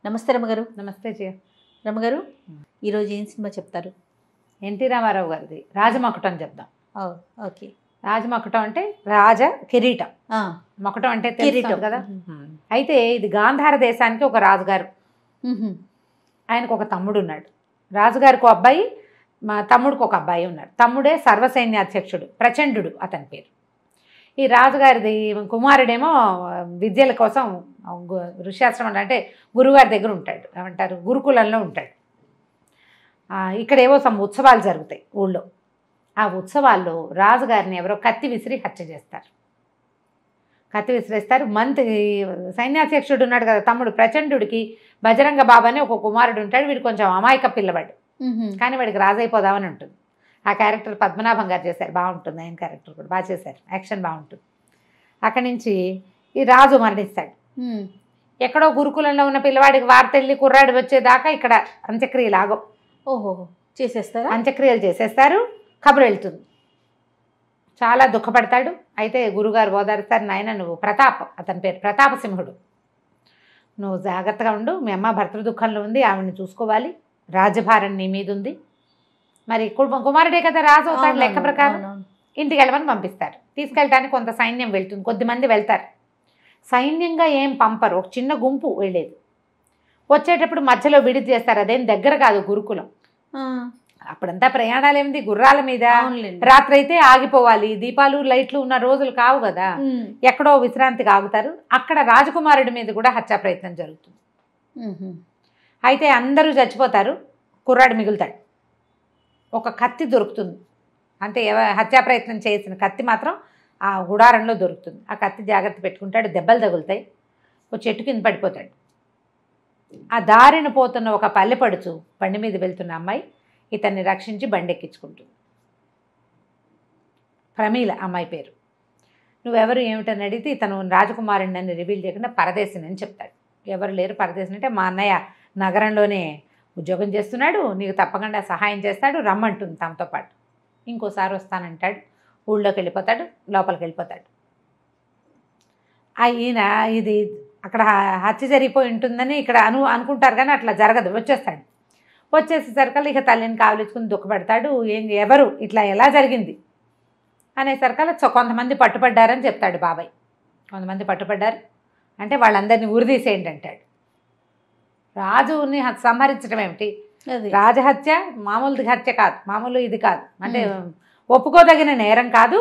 నమస్తే రమగారు. నమస్తే జయ. రమగారు, ఈరోజు ఏం సినిమా చెప్తారు? ఎన్టీ రామారావు గారిది రాజమకుటం చెప్దాం. ఓకే. రాజమకుటం అంటే రాజ కిరీటం, మకుటం అంటే కిరీటం కదా. అయితే ఇది గాంధార దేశానికి ఒక రాజుగారు, ఆయనకు ఒక తమ్ముడు ఉన్నాడు. రాజుగారికి ఒక అబ్బాయి, మా తమ్ముడికి ఒక అబ్బాయి ఉన్నాడు. తమ్ముడే సర్వసైన్యాధ్యక్షుడు, ప్రచండు అతని పేరు. ఈ రాజుగారిది కుమారుడేమో విద్యల కోసం ఋష్యాశ్రమం అంటే గురువుగారి దగ్గర ఉంటాడు, ఏమంటారు గురుకులంలో ఉంటాడు. ఇక్కడేవో సమ్ ఉత్సవాలు జరుగుతాయి ఊళ్ళో. ఆ ఉత్సవాల్లో రాజుగారిని ఎవరో కత్తి విసిరి హత్య చేస్తారు. కత్తి విసిరేస్తారు. సైన్యాధ్యక్షుడు ఉన్నాడు కదా తమ్ముడు, ప్రచండుడికి బజరంగ బాబు అని ఒక కుమారుడు ఉంటాడు. వీడు కొంచెం అమాయక పిల్లవాడు, కానీ వాడికి రాజైపోదామని ఉంటుంది. ఆ క్యారెక్టర్ పద్మనాభం గారు చేశారు, బాగుంటుంది. ఆయన క్యారెక్టర్ కూడా బాగా చేశారు, యాక్షన్ బాగుంటుంది. అక్కడి నుంచి ఈ రాజు మరణిస్తాడు. ఎక్కడో గురుకులంలో ఉన్న పిల్లవాడికి వార్త వెళ్ళి కుర్రాడు వచ్చేదాకా ఇక్కడ అంత్యక్రియలు ఆగో. చేసేస్తారు, అంత్యక్రియలు చేసేస్తారు. కబురు వెళ్తుంది. చాలా దుఃఖపడతాడు. అయితే గురుగారు ఓదారుస్తారు, నాయన నువ్వు ప్రతాప్, అతని పేరు ప్రతాపసింహుడు, నువ్వు జాగ్రత్తగా ఉండు, మీ అమ్మ భర్తృ దుఃఖంలో ఉంది, ఆవిడని చూసుకోవాలి, రాజ్యభారం నీ మీద ఉంది. మరి కుమారుడే కదా రాజు అవుతాడు లెక్క ప్రకారం. ఇంటికి వెళ్ళమని పంపిస్తారు. తీసుకెళ్ళడానికి కొంత సైన్యం వెళ్తుంది, కొద్దిమంది వెళ్తారు. సైన్యంగా ఏం పంపరు, ఒక చిన్న గుంపు వెళ్ళేది. వచ్చేటప్పుడు మధ్యలో విడిది చేస్తారు. అదేం దగ్గర కాదు గురుకులం. అప్పుడంతా ప్రయాణాలు ఏమిటి, గుర్రాల మీద. రాత్రి అయితే ఆగిపోవాలి, దీపాలు లైట్లు ఉన్న రోజులు కావు కదా, ఎక్కడో విశ్రాంతికి ఆగుతారు. అక్కడ రాజకుమారుడి మీద కూడా హత్యా ప్రయత్నం జరుగుతుంది. అయితే అందరూ చచ్చిపోతారు, కుర్రాడు మిగులుతాడు. ఒక కత్తి దొరుకుతుంది, అంటే హత్యా ప్రయత్నం చేసిన కత్తి మాత్రం ఆ గుడారంలో దొరుకుతుంది. ఆ కత్తి జాగ్రత్త పెట్టుకుంటాడు, దెబ్బలు తగులుతాయి, ఒక చెట్టు కింద పడిపోతాడు. ఆ దారిన పోతున్న ఒక పల్లెపడుచు, బండి మీద వెళ్తున్న అమ్మాయి ఇతన్ని రక్షించి బండెక్కించుకుంటుంది. ప్రమీల అమ్మాయి పేరు. నువ్వెవరు ఏమిటని అడిగితే ఇతను రాజకుమారుడిని అని రివీల్ చేయకుండా పరదేశిని అని చెప్తాడు. ఎవరు లేరు పరదేశిని అంటే, మా అన్నయ్య నగరంలోనే ఉద్యోగం చేస్తున్నాడు, నీకు తప్పకుండా సహాయం చేస్తాడు, రమ్మంటుంది తమతో పాటు. ఇంకోసారి వస్తానంటాడు. ఊళ్ళోకి వెళ్ళిపోతాడు, లోపలికి వెళ్ళిపోతాడు. ఈయన ఇది అక్కడ హత్య జరిగిపోయి ఉంటుందని ఇక్కడ అనుకుంటారు, కానీ అట్లా జరగదు. వచ్చేసేసరికల్లా ఇక తల్లిని కావలించుకుని దుఃఖపడతాడు. ఎవరు ఇట్లా ఎలా జరిగింది అనేసరికల్లా కొంతమంది పట్టుపడ్డారని చెప్తాడు బాబాయ్. కొంతమంది పట్టుపడ్డారు అంటే వాళ్ళందరినీ ఉరిదీసేయండి అంటాడు. రాజుని సంహరించడం ఏమిటి, రాజహత్య మామూలు హత్య కాదు, మామూలు ఇది కాదు, అంటే ఒప్పుకోదగిన నేరం కాదు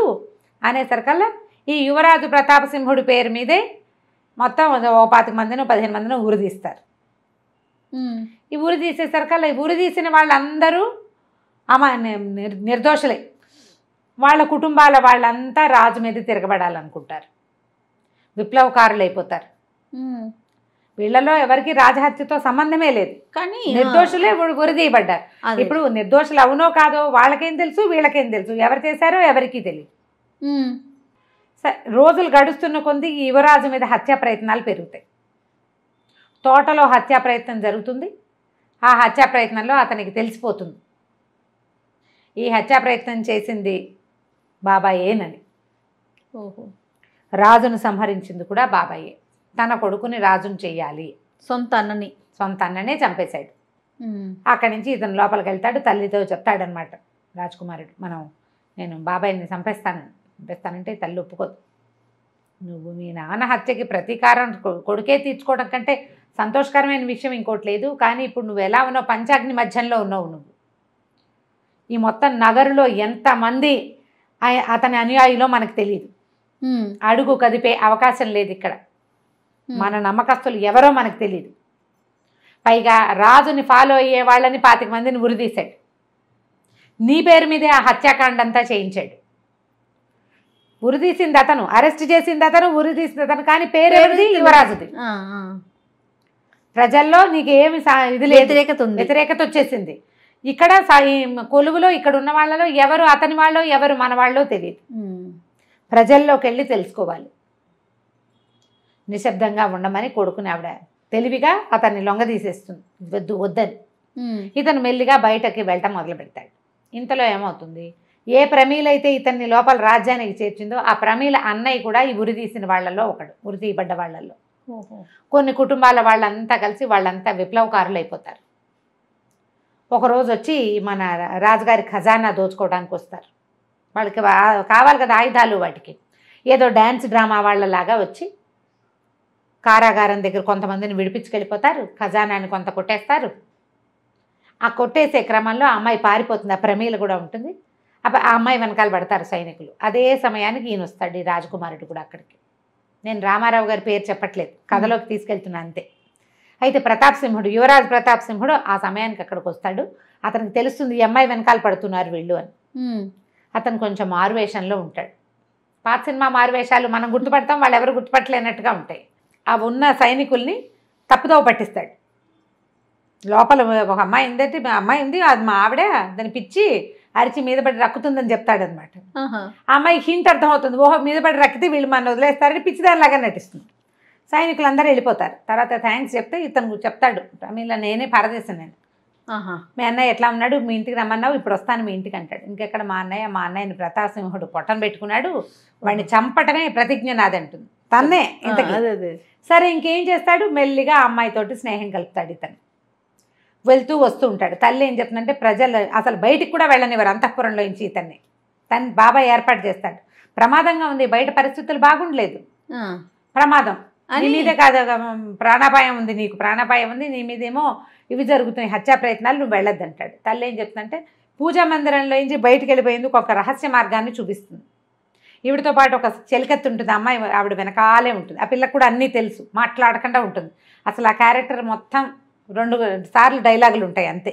అనేసరికల్లా ఈ యువరాజు ప్రతాపసింహుడి పేరు మీదే మొత్తం 25 మందినో 15 మందినో ఉరిదీస్తారు. ఈ ఊరి తీసేసరికల్లా ఈ ఊరి తీసిన వాళ్ళందరూ నిర్దోషులే. వాళ్ళ కుటుంబాల వాళ్ళంతా రాజు మీద తిరగబడాలనుకుంటారు, విప్లవకారులు అయిపోతారు. వీళ్ళలో ఎవరికి రాజహత్యతో సంబంధమే లేదు, కానీ నిర్దోషులే ఉరి తీయబడ్డారు. ఇప్పుడు నిర్దోషులు అవునో కాదో వాళ్ళకేం తెలుసు, వీళ్ళకేం తెలుసు, ఎవరు చేశారో ఎవరికీ తెలియదు. రోజులు గడుస్తున్న కొద్ది ఈ యువరాజు మీద హత్యా ప్రయత్నాలు పెరుగుతాయి. తోటలో హత్యా ప్రయత్నం జరుగుతుంది. ఆ హత్యా ప్రయత్నంలో అతనికి తెలిసిపోతుంది ఈ హత్యా ప్రయత్నం చేసింది బాబాయేనని. రాజును సంహరించింది కూడా బాబాయే. తన కొడుకుని రాజును చెయ్యాలి, సొంత అన్ననే చంపేశాడు. అక్కడి నుంచి ఇతను లోపలికి వెళ్తాడు, తల్లితో చెప్తాడనమాట రాజకుమారుడు, నేను బాబాయిని చంపేస్తానంటే తల్లి ఒప్పుకోదు. నువ్వు మీ నాన్న హత్యకి ప్రతీకారం కొడుకే తీర్చుకోవడం కంటే సంతోషకరమైన విషయం ఇంకోటి లేదు. కానీ ఇప్పుడు నువ్వు ఎలా ఉన్నావు, పంచాగ్ని మధ్యంలో ఉన్నావు. నువ్వు ఈ మొత్తం నగరులో ఎంతమంది అతని అనుయాయులో మనకు తెలియదు, అడుగు కదిపే అవకాశం లేదు ఇక్కడ. మన నమ్మకస్తులు ఎవరో మనకు తెలియదు. పైగా రాజుని ఫాలో అయ్యే వాళ్ళని 25 మందిని ఉరిదీశాడు. నీ పేరు మీదే ఆ హత్యాకాండ అంతా చేయించాడు. ఉరిదీసింది అతను, అరెస్ట్ చేసింది అతను, ఉరిదీసింది అతను, కానీ పేరేది యువరాజుది. ప్రజల్లో నీకు ఏమి ఇది లేదు, వ్యతిరేకత వచ్చేసింది. ఇక్కడ కొలువులో ఇక్కడ ఉన్న వాళ్ళలో ఎవరు అతని వాళ్ళో ఎవరు మన వాళ్ళో తెలియదు. ప్రజల్లోకి వెళ్ళి తెలుసుకోవాలి. నిశ్శబ్దంగా ఉండమని కొడుకుని ఆవిడ తెలివిగా అతన్ని లొంగ తీసేస్తుంది, వద్దని. ఇతను మెల్లిగా బయటకి వెళ్ళటం మొదలు పెడతాడు. ఇంతలో ఏమవుతుంది, ఏ ప్రమీలైతే ఇతన్ని లోపల రాజ్యానికి చేర్చిందో ఆ ప్రమీల అన్నయ్య కూడా ఈ ఉరి తీసిన వాళ్ళల్లో ఒకడు, ఉరి తీయబడ్డ వాళ్ళల్లో. ఓహో. కొన్ని కుటుంబాల వాళ్ళంతా కలిసి వాళ్ళంతా విప్లవకారులు అయిపోతారు. ఒకరోజు వచ్చి మన రాజుగారి ఖజానా దోచుకోవడానికి వస్తారు. వాళ్ళకి కావాలి కదా ఆయుధాలు, వాటికి ఏదో డ్యాన్స్ డ్రామా వాళ్ళలాగా వచ్చి కారాగారం దగ్గర కొంతమందిని విడిపించుకెళ్ళిపోతారు, ఖజానాన్ని కొంత కొట్టేస్తారు. ఆ కొట్టేసే క్రమంలో ఆ అమ్మాయి పారిపోతుంది, ఆ ప్రమీల కూడా ఉంటుంది. ఆ అమ్మాయి వెనకాల పడతారు సైనికులు. అదే సమయానికి ఈయన వస్తాడు, ఈ రాజకుమారుడు కూడా అక్కడికి. నేను రామారావు గారి పేరు చెప్పట్లేదు, కథలోకి తీసుకెళ్తున్నా అంతే. అయితే ప్రతాప్ సింహుడు, యువరాజు ప్రతాప్ సింహుడు ఆ సమయానికి అక్కడికి వస్తాడు. అతనికి తెలుస్తుంది ఈ అమ్మాయి వెనకాల పడుతున్నారు వీళ్ళు అని. అతను కొంచెం మారువేషంలో ఉంటాడు. పాత సినిమా మారువేషాలు మనం గుర్తుపడతాం, వాళ్ళు ఎవరు గుర్తుపట్టలేనట్టుగా ఉంటాయి. ఆ ఉన్న సైనికుల్ని తప్పుదోవ పట్టిస్తాడు. లోపల ఒక అమ్మాయి ఉందంటే అమ్మాయి ఉంది, అది మా ఆవిడే, దాన్ని పిచ్చి అరిచి మీద పడి రక్కుతుందని చెప్తాడనమాట. ఆ అమ్మాయి హింట్ అర్థమవుతుంది, ఓహో మీద పడి రక్కితే వీళ్ళు మన వదిలేస్తారని పిచ్చిదానిలాగా నటిస్తుంది. సైనికులందరూ వెళ్ళిపోతారు. తర్వాత థ్యాంక్స్ చెప్తే ఇతను చెప్తాడు, ప్రమీల నేనే పరదేశం మీ అన్నయ్య ఎట్లా ఉన్నాడు, మీ ఇంటికి రమ్మన్నావు, ఇప్పుడు వస్తాను మీ ఇంటికి అంటాడు. ఇంకెక్కడ మా అన్నయ్యని ప్రతాప్ సింహుడు పొట్టన పెట్టుకున్నాడు, వాడిని చంపటమే ప్రతిజ్ఞ నాదంటుంది తన్నే ఇంతకీ. సరే ఇంకేం చేస్తాడు, మెల్లిగా ఆ అమ్మాయితోటి స్నేహం కలుపుతాడు. ఇతను వెళ్తూ వస్తూ ఉంటాడు. తల్లి ఏం చెప్తుందంటే ప్రజలు అసలు బయటికి కూడా వెళ్ళనివ్వరు అంతఃపురంలో నుంచి ఇతన్ని. తను బాబాయ్ ఏర్పాటు చేస్తాడు. ప్రమాదంగా ఉంది, బయట పరిస్థితులు బాగుండలేదు, ప్రమాదం నీ మీదే కాదు, ప్రాణాపాయం ఉంది, నీకు ప్రాణాపాయం ఉంది, నీ మీదేమో ఇవి జరుగుతున్నాయి హత్యా ప్రయత్నాలు, నువ్వు వెళ్ళొద్దు అంటాడు. తల్లి ఏం చెప్తుందంటే పూజా మందిరంలో నుంచి బయటికి వెళ్ళిపోయేందుకు ఒక రహస్య మార్గాన్ని చూపిస్తుంది. ఈవిడతో పాటు ఒక చెలికత్తి ఉంటుంది, అమ్మాయి ఆవిడ వెనకాలే ఉంటుంది. ఆ పిల్లకు కూడా అన్నీ తెలుసు, మాట్లాడకుండా ఉంటుంది. అసలు ఆ క్యారెక్టర్ మొత్తం 2 సార్లు డైలాగులు ఉంటాయి అంతే.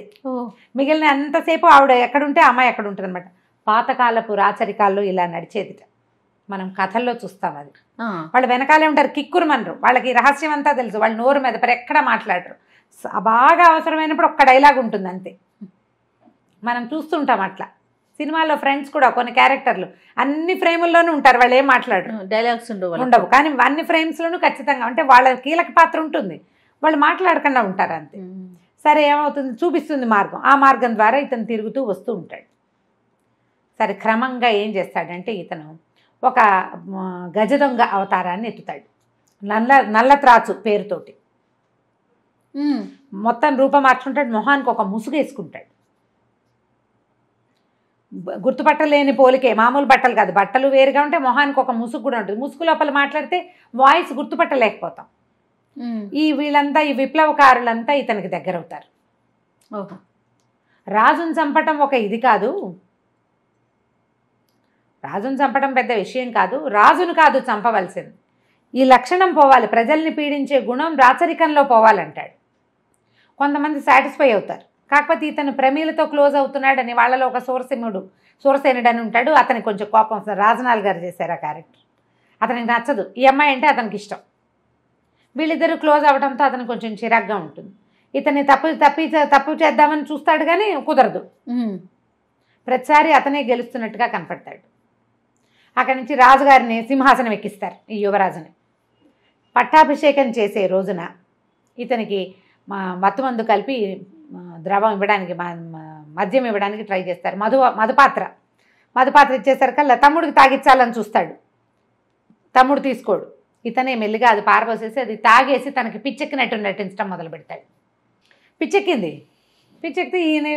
మిగిలిన అంతసేపు ఆవిడ ఎక్కడుంటే అమ్మాయి ఎక్కడ ఉంటుంది అనమాట. పాతకాలపు రాచరికాల్లో ఇలా నడిచేదిట, మనం కథల్లో చూస్తాం. అది వాళ్ళు వెనకాలే ఉంటారు, కిక్కురు మనరు, వాళ్ళకి రహస్యం అంతా తెలుసు, వాళ్ళు నోరు మీద ఎక్కడ మాట్లాడరు. బాగా అవసరమైనప్పుడు ఒక్క డైలాగ్ ఉంటుంది అంతే. మనం చూస్తుంటాం అట్లా. సినిమాలో ఫ్రెండ్స్ కూడా కొన్ని క్యారెక్టర్లు అన్ని ఫ్రేముల్లోనూ ఉంటారు, వాళ్ళు ఏం మాట్లాడరు, డైలాగ్స్ ఉండవు. కానీ అన్ని ఫ్రేమ్స్లోనూ ఖచ్చితంగా అంటే వాళ్ళ కీలక పాత్ర ఉంటుంది, వాళ్ళు మాట్లాడకుండా ఉంటారు అంతే. సరే ఏమవుతుంది, చూపిస్తుంది మార్గం. ఆ మార్గం ద్వారా ఇతను తిరుగుతూ వస్తూ ఉంటాడు. సరే క్రమంగా ఏం చేస్తాడంటే ఇతను ఒక గజ దొంగ అవతారాన్ని ఎత్తుతాడు, నల్ల త్రాచు పేరుతోటి. మొత్తం రూపం మార్చుకుంటాడు, మొహానికి ఒక ముసుగు వేసుకుంటాడు. గుర్తుపట్టలేని పోలికే, మామూలు బట్టలు కాదు, బట్టలు వేరుగా ఉంటే మొహానికి ఒక ముసుగు కూడా ఉంటుంది. ముసుగు లోపల మాట్లాడితే వాయిస్ గుర్తుపట్టలేకపోతాం. వీళ్ళంతా ఈ విప్లవకారులంతా ఇతనికి దగ్గర అవుతారు. రాజును చంపటం ఒక ఇది కాదు, రాజును చంపడం పెద్ద విషయం కాదు, రాజును కాదు చంపవలసింది, ఈ లక్షణం పోవాలి, ప్రజల్ని పీడించే గుణం రాచరికంలో పోవాలంటాడు. కొంతమంది సాటిస్ఫై అవుతారు. కాకపోతే ఇతను ప్రమీలతో క్లోజ్ అవుతున్నాడని వాళ్ళలో ఒక సూరసేనుడు అని ఉంటాడు, అతనికి కొంచెం కోపం వస్తుంది. రాజనాల్ గారు చేశారు ఆ క్యారెక్టర్, అతనికి నచ్చదు, ఈ అమ్మాయి అంటే అతనికి ఇష్టం. వీళ్ళిద్దరూ క్లోజ్ అవ్వడంతో అతనికి కొంచెం చిరాగ్గా ఉంటుంది. ఇతన్ని తప్పు చేద్దామని చూస్తాడు కానీ కుదరదు. ప్రతిసారి అతనే గెలుస్తున్నట్టుగా కనపడతాడు. అక్కడి నుంచి రాజుగారిని సింహాసనం ఎక్కిస్తారు, ఈ యువరాజుని. పట్టాభిషేకం చేసే రోజున ఇతనికి మత్తుమందు కలిపి ద్రవం ఇవ్వడానికి, మద్యం ఇవ్వడానికి ట్రై చేస్తారు. మధుపాత్ర ఇచ్చేసరికల్లా తమ్ముడికి తాగిచ్చాలని చూస్తాడు, తమ్ముడు తీసుకోడు. ఇతనే మెల్లిగా అది పారబోసేసి అది తాగేసి తనకి పిచ్చెక్కినట్టు నటించడం మొదలు పెడతాడు. పిచ్చెక్కితే ఈయన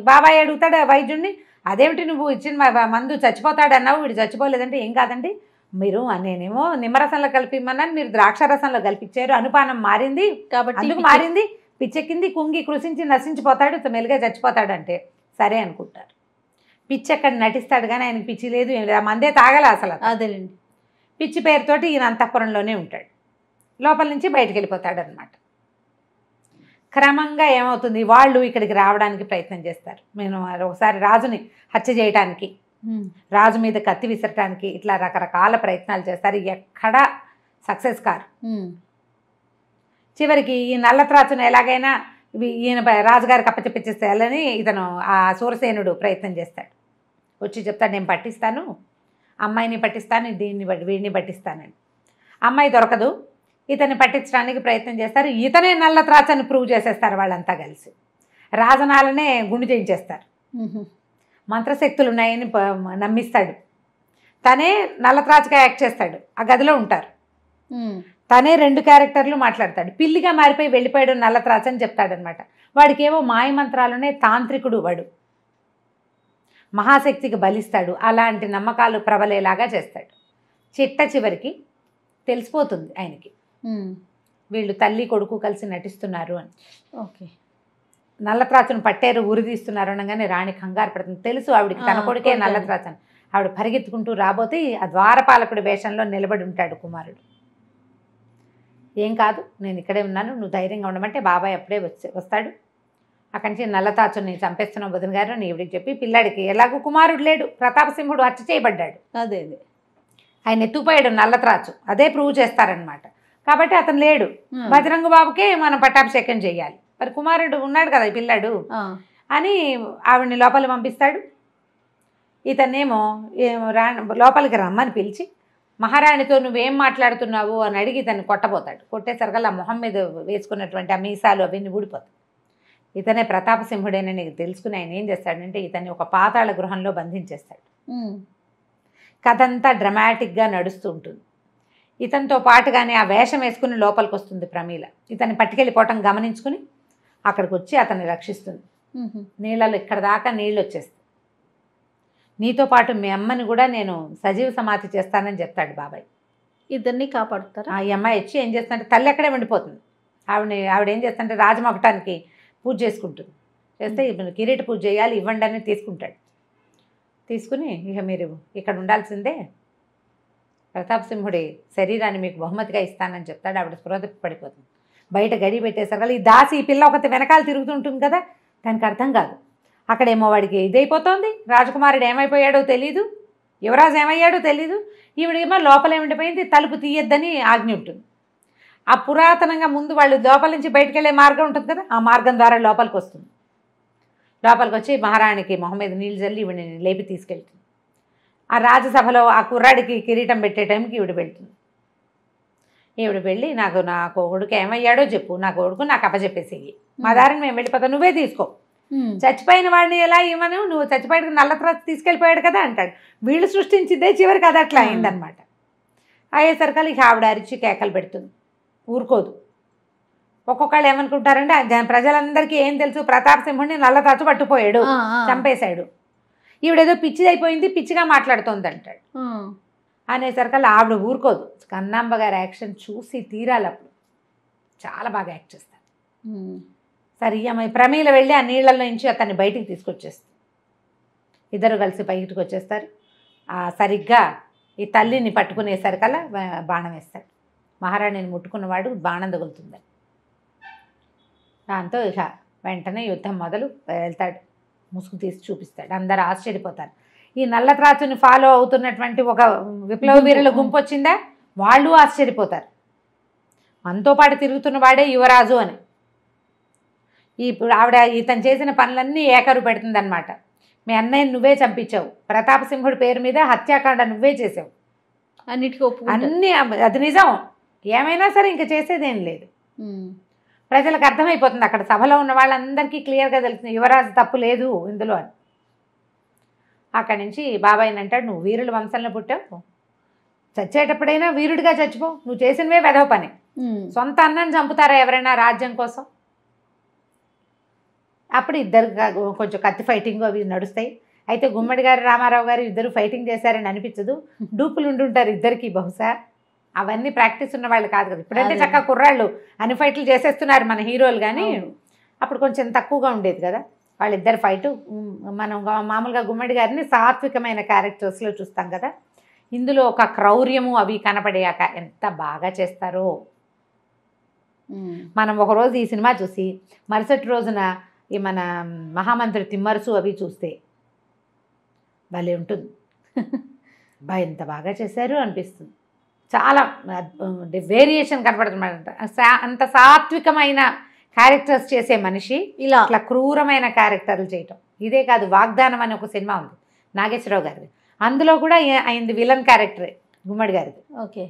బాబాయ్ అడుగుతాడు వైద్యుడిని, అదేమిటి నువ్వు ఇచ్చిన మందు చచ్చిపోతాడన్నావు, వీడు చచ్చిపోలేదంటే ఏం కాదండి, మీరు నేనేమో నిమ్మరసంలో కలిపిమ్మన్నాను, మీరు ద్రాక్ష రసంలో కలిపించారు, అనుపానం మారింది కాబట్టి అందుకు మారింది, పిచ్చెక్కింది, కుంగి కృషించి నశించిపోతాడు, మెల్లిగా చచ్చిపోతాడు అంటే సరే అనుకుంటారు. పిచ్చి ఎక్కడ నటిస్తాడు కానీ ఆయనకి పిచ్చి లేదు, ఆ మందే తాగలే అసలు. అదేనండి, పిచ్చి పేరుతోటి ఈయన అంతఃపురంలోనే ఉంటాడు, లోపల నుంచి బయటకు వెళ్ళిపోతాడు అనమాట. క్రమంగా ఏమవుతుంది, వాళ్ళు ఇక్కడికి రావడానికి ప్రయత్నం చేస్తారు. నేను ఒకసారి రాజుని హత్య చేయడానికి, రాజు మీద కత్తి విసరటానికి, ఇట్లా రకరకాల ప్రయత్నాలు చేస్తారు, ఎక్కడా సక్సెస్ కారు. చివరికి ఈ నల్ల త్రాచును ఎలాగైనా ఈయన రాజుగారికి అప్పచెప్పించేసేయాలని ఇతను ఆ సూరసేనుడు ప్రయత్నం చేస్తాడు. వచ్చి చెప్తాడు, నేను పట్టిస్తాను, అమ్మాయిని పట్టిస్తాను, వీడిని పట్టిస్తానని. అమ్మాయి దొరకదు, ఇతన్ని పట్టించడానికి ప్రయత్నం చేస్తారు. ఇతనే నల్ల త్రాచని ప్రూవ్ చేసేస్తారు వాళ్ళంతా కలిసి. రాజనాలనే గుండు చేయించేస్తారు, మంత్రశక్తులు ఉన్నాయని నమ్మిస్తాడు. తనే నల్ల త్రాచగా యాక్ట్ చేస్తాడు. ఆ గదిలో ఉంటారు. తనే 2 క్యారెక్టర్లు మాట్లాడతాడు. పిల్లిగా మారిపోయి వెళ్ళిపోయాడు నల్లత్రాచు అని చెప్తాడనమాట. వాడికేవో మాయమంత్రాలునే, తాంత్రికుడు వాడు, మహాశక్తికి బలిస్తాడు. అలాంటి నమ్మకాలు ప్రబలేలాగా చేస్తాడు. చివరికి తెలిసిపోతుంది ఆయనకి వీళ్ళు తల్లి కొడుకు కలిసి నటిస్తున్నారు అని. ఓకే. నల్లత్రాచును పట్టేరు ఉరి తీస్తున్నారు అనగానే రాణి కంగారు పడుతుంది. తెలుసు ఆవిడికి తన కొడుకే నల్లత్రాచు అని. ఆవిడ పరిగెత్తుకుంటూ రాబోతే ఆ ద్వారపాలకుడి వేషంలో నిలబడి ఉంటాడు కుమారుడు. ఏం కాదు, నేను ఇక్కడే ఉన్నాను, నువ్వు ధైర్యంగా ఉండమంటే బాబాయ్ అప్పుడే వస్తాడు. అక్కడి నుంచి నల్లత్రాచుని చంపేస్తున్నావు వదిన గారు అని ఈవిడికి చెప్పి, పిల్లాడికి ఎలాగో కుమారుడు లేడు, ప్రతాపసింహుడు హత్య చేయబడ్డాడు, అదే ఆయన ఎత్తుకుపోయాడు నల్లత్రాచు, అదే ప్రూవ్ చేస్తారనమాట. కాబట్టి అతను లేడు, బజరంగ బాబుకే మనం పట్టాభిషేకం చేయాలి, మరి కుమారుడు ఉన్నాడు కదా ఈ పిల్లాడు అని ఆవిడని లోపలికి పంపిస్తాడు. ఇతన్నేమో లోపలికి రమ్మని పిలిచి, మహారాణితో నువ్వేం మాట్లాడుతున్నావు అని అడిగి ఇతన్ని కొట్టబోతాడు. కొట్టేసరికల్లా మొహం మీద వేసుకున్నటువంటి ఆ మీసాలు అవన్నీ ఊడిపోతాయి. ఇతనే ప్రతాపసింహుడేనని తెలుసుకుని ఆయన ఏం చేస్తాడంటే ఇతన్ని ఒక పాతాళ గృహంలో బంధించేస్తాడు. కథ అంతా డ్రమాటిక్గా నడుస్తూ ఉంటుంది. ఇతనితో పాటుగానే ఆ వేషం వేసుకుని లోపలికి వస్తుంది ప్రమీల. ఇతన్ని పట్టుకెళ్ళిపోవటం గమనించుకుని అక్కడికి వచ్చి అతన్ని రక్షిస్తుంది. నీళ్ళలో ఇక్కడ దాకా నీళ్ళు వచ్చేస్తాయి. నీతో పాటు మీ అమ్మని కూడా నేను సజీవ సమాధి చేస్తానని చెప్తాడు బాబాయ్. ఇద్దరిని కాపాడుతారు. ఈ అమ్మాయి వచ్చి ఏం చేస్తుందంటే తల్లి అక్కడే ఉండిపోతుంది. ఆవిడ ఏం చేస్తుంటే రాజమొకటానికి పూజ చేసుకుంటుంది. చేస్తే కిరీట పూజ చేయాలి, ఇవ్వండి అని తీసుకుంటాడు. తీసుకుని ఇక మీరు ఇక్కడ ఉండాల్సిందే, ప్రతాపసింహుడి శరీరాన్ని మీకు బహుమతిగా ఇస్తానని చెప్తాడు. ఆవిడ స్పృహ పడిపోతుంది. బయట గడి పెట్టేసరికి ఈ దాసి ఈ పిల్ల ఒకటి వెనకాల తిరుగుతుంటుంది కదా, దానికి అర్థం కాదు. అక్కడేమో వాడికి ఇదైపోతుంది, రాజకుమారుడు ఏమైపోయాడో తెలీదు, యువరాజు ఏమయ్యాడో తెలీదు, ఈవిడేమో లోపలే ఉండిపోయింది, తలుపు తీయొద్దని ఆజ్ఞ ఉంటుంది. ఆ పురాతనంగా ముందు వాళ్ళు లోపల నుంచి బయటకు వెళ్ళే మార్గం ఉంటుంది కదా, ఆ మార్గం ద్వారా లోపలికి వస్తుంది. లోపలికి వచ్చి మహారాణికి మొహం మీద నీళ్ళు చల్లి ఈవిడిని లేపి తీసుకెళ్తుంది. ఆ రాజసభలో ఆ కుర్రాడికి కిరీటం పెట్టే టైంకి ఈవిడ వెళ్తుంది. ఈవిడ వెళ్ళి నాకు నా కొడుకు ఏమయ్యాడో చెప్పు, నా కొడుకు నాకు అప్పచెప్పేసి, మా దారిని మేము వెళ్ళిపోతాం, నువ్వే తీసుకో, చచ్చిపోయిన వాడిని ఎలా ఇవ్వను, నువ్వు చచ్చిపోయాడు నల్లత్రాచు తీసుకెళ్ళిపోయాడు కదా అంటాడు. వీళ్ళు సృష్టించిందే చివరికి అది అట్లా అయిందనమాట. అయ్యేసరికి ఇక ఆవిడ అరిచి కేకలు పెడుతుంది, ఊరుకోదు. ఒక్కొక్కళ్ళు ఏమనుకుంటారంటే ప్రజలందరికీ ఏం తెలుసు, ప్రతాపసింహుడిని నల్లత్రాచు పట్టుపోయాడు, చంపేశాడు, ఈవిడేదో పిచ్చి అయిపోయింది, పిచ్చిగా మాట్లాడుతోంది అంటాడు. అనేసరికల్లా ఆవిడ ఊరుకోదు. కన్నాంబ గారి యాక్షన్ చూసి తీరాలి. అప్పుడు చాలా బాగా యాక్ట్ చేస్తారు. సరే అమ్మాయి ప్రమీల వెళ్ళి ఆ నీళ్ళల్లో నుంచి అతన్ని బయటికి తీసుకొచ్చేస్తుంది. ఇద్దరు కలిసి బయటకు వచ్చేస్తారు. సరిగ్గా ఈ తల్లిని పట్టుకునేసరికల్లా బాణం వేస్తాడు. మహారాణిని ముట్టుకున్నవాడు బాణం తగులుతుందని. దాంతో ఇక వెంటనే యుద్ధం మొదలు వెళ్తాడు. ముసుగు తీసి చూపిస్తాడు. అందరు ఆశ్చర్యపోతారు. ఈ నల్లత్రాచుని ఫాలో అవుతున్నటువంటి ఒక విప్లవ వీరుల గుంపు వచ్చిందా, వాళ్ళు ఆశ్చర్యపోతారు. మనతో పాటు తిరుగుతున్న వాడే యువరాజు అని. ఇప్పుడు ఆవిడ ఇతను చేసిన పనులన్నీ ఏకరు పెడుతుంది అనమాట. మీ అన్నయ్యని నువ్వే చంపించావు, ప్రతాపసింహుడి పేరు మీద హత్యాకాండ నువ్వే చేసావు, అన్నిటికీ అన్నీ అది నిజం, ఏమైనా సరే ఇంక చేసేదేం లేదు. ప్రజలకు అర్థమైపోతుంది. అక్కడ సభలో ఉన్న వాళ్ళందరికీ క్లియర్గా తెలుస్తుంది యువరాజు తప్పు లేదు ఇందులో అని. అక్కడి నుంచి బాబాయ్ని అంటాడు, నువ్వు వీరుల వంశంలో పుట్టావు, చచ్చేటప్పుడైనా వీరుడిగా చచ్చిపో, నువ్వు చేసినవే వెధవ పని. సొంత అన్నని చంపుతారా ఎవరైనా రాజ్యం కోసం? అప్పుడు ఇద్దరు కొంచెం కత్తి ఫైటింగ్ అవి నడుస్తాయి. అయితే గుమ్మడి గారు రామారావు గారు ఇద్దరు ఫైటింగ్ చేశారని అనిపించదు, డూపులు ఉండుంటారు ఇద్దరికి బహుశా. అవన్నీ ప్రాక్టీస్ ఉన్న వాళ్ళు కాదు కదా. ఇప్పుడంటే చక్కగా కుర్రాళ్ళు అన్ని ఫైట్లు చేసేస్తున్నారు మన హీరోలు, కానీ అప్పుడు కొంచెం తక్కువగా ఉండేది కదా వాళ్ళిద్దరు ఫైటు. మనం మామూలుగా గుమ్మడి గారిని సాత్వికమైన క్యారెక్టర్స్లో చూస్తాం కదా, ఇందులో ఒక క్రౌర్యము అవి కనపడేయాక ఎంత బాగా చేస్తారో. మనం ఒకరోజు ఈ సినిమా చూసి మరుసటి రోజున ఈ మన మహామంత్రి తిమ్మరుసు అవి చూస్తే భలే ఉంటుంది. ఎంత బాగా చేశారు అనిపిస్తుంది. చాలా వేరియేషన్ కనపడుతుంది. అంత సాత్వికమైన క్యారెక్టర్స్ చేసే మనిషి ఇలా అట్లా క్రూరమైన క్యారెక్టర్లు చేయటం. ఇదే కాదు, వాగ్దానం అని ఒక సినిమా ఉంది నాగేశ్వరరావు గారిది, అందులో కూడా అయింది విలన్ క్యారెక్టరే గుమ్మడి గారిది. ఓకే.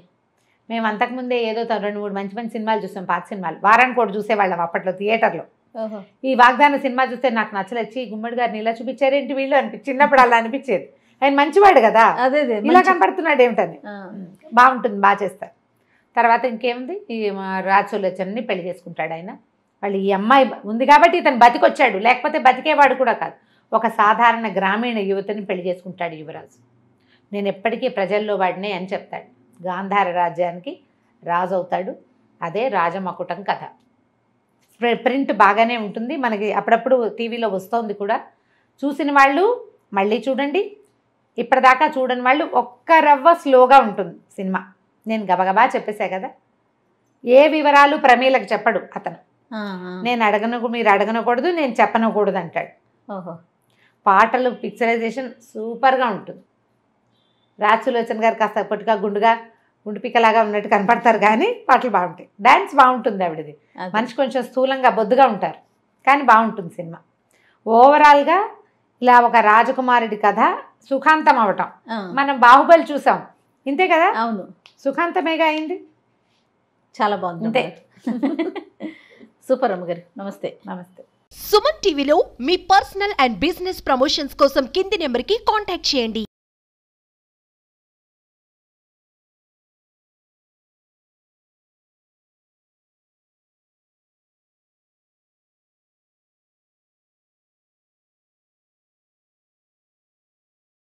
మేము అంతకుముందే ఏదో 2-3 మంచి మంచి సినిమాలు చూసాం, పాత సినిమాలు, వారానికి కూడా చూసేవాళ్ళం అప్పట్లో థియేటర్లో. ఈ వాగ్దాన సినిమా చూస్తే నాకు నచ్చలొచ్చి గుమ్మడి గారిని ఇలా చూపించారేంటి వీళ్ళు చిన్నప్పుడు అలా అనిపించేది. ఆయన మంచివాడు కదా, అదే ఇలా కనపడుతున్నాడు ఏమిటని. బాగుంటుంది, బాగా చేస్తారు. తర్వాత ఇంకేముంది, ఈ రాజసులోచనని పెళ్లి చేసుకుంటాడు ఆయన. వాళ్ళు ఈ అమ్మాయి ఉంది కాబట్టి ఇతను బతికొచ్చాడు, లేకపోతే బతికేవాడు కూడా కాదు. ఒక సాధారణ గ్రామీణ యువతిని పెళ్లి చేసుకుంటాడు యువరాజు. నేను ఎప్పటికీ ప్రజల్లో వాడినే అని చెప్తాడు. గాంధార రాజ్యానికి రాజు అవుతాడు. అదే రాజమకుటం కథ. ప్రింట్ బాగానే ఉంటుంది, మనకి అప్పుడప్పుడు టీవీలో వస్తుంది కూడా. చూసిన వాళ్ళు మళ్ళీ చూడండి, ఇప్పటిదాకా చూడని వాళ్ళు ఒక్క రవ్వ స్లోగా ఉంటుంది సినిమా. నేను గబగబా చెప్పేసా కదా. ఏ వివరాలు ప్రమీలకు చెప్పడు అతను. నేను అడగను, మీరు అడగనకూడదు, నేను చెప్పనకూడదు అంటాడు. ఓహో. పాటలు పిక్చరైజేషన్ సూపర్గా ఉంటుంది. రాజసులోచన గారు కాస్త పొట్టిగా గుండుపిక్కలాగా ఉన్నట్టు కనపడతారు, కానీ పాటలు బాగుంటాయి. డ్యాన్స్ బాగుంటుంది ఆవిడది. మనిషి కొంచెం స్థూలంగా బొద్దుగా ఉంటారు, కానీ బాగుంటుంది సినిమా. ఓవరాల్గా ఇలా ఒక రాజకుమారుడి కథ సుఖాంతం అవటం. మనం బాహుబలి చూసాం, ఇంతే కదా. అవును, సుఖాంతమేగా అయింది. చాలా బాగుంది. అంతే. సూపర్ అమ్మగారు, నమస్తే. నమస్తే. సుమన్ టీవీలో మీ పర్సనల్ అండ్ బిజినెస్ ప్రమోషన్స్ కోసం కింది నెంబర్కి కాంటాక్ట్ చేయండి.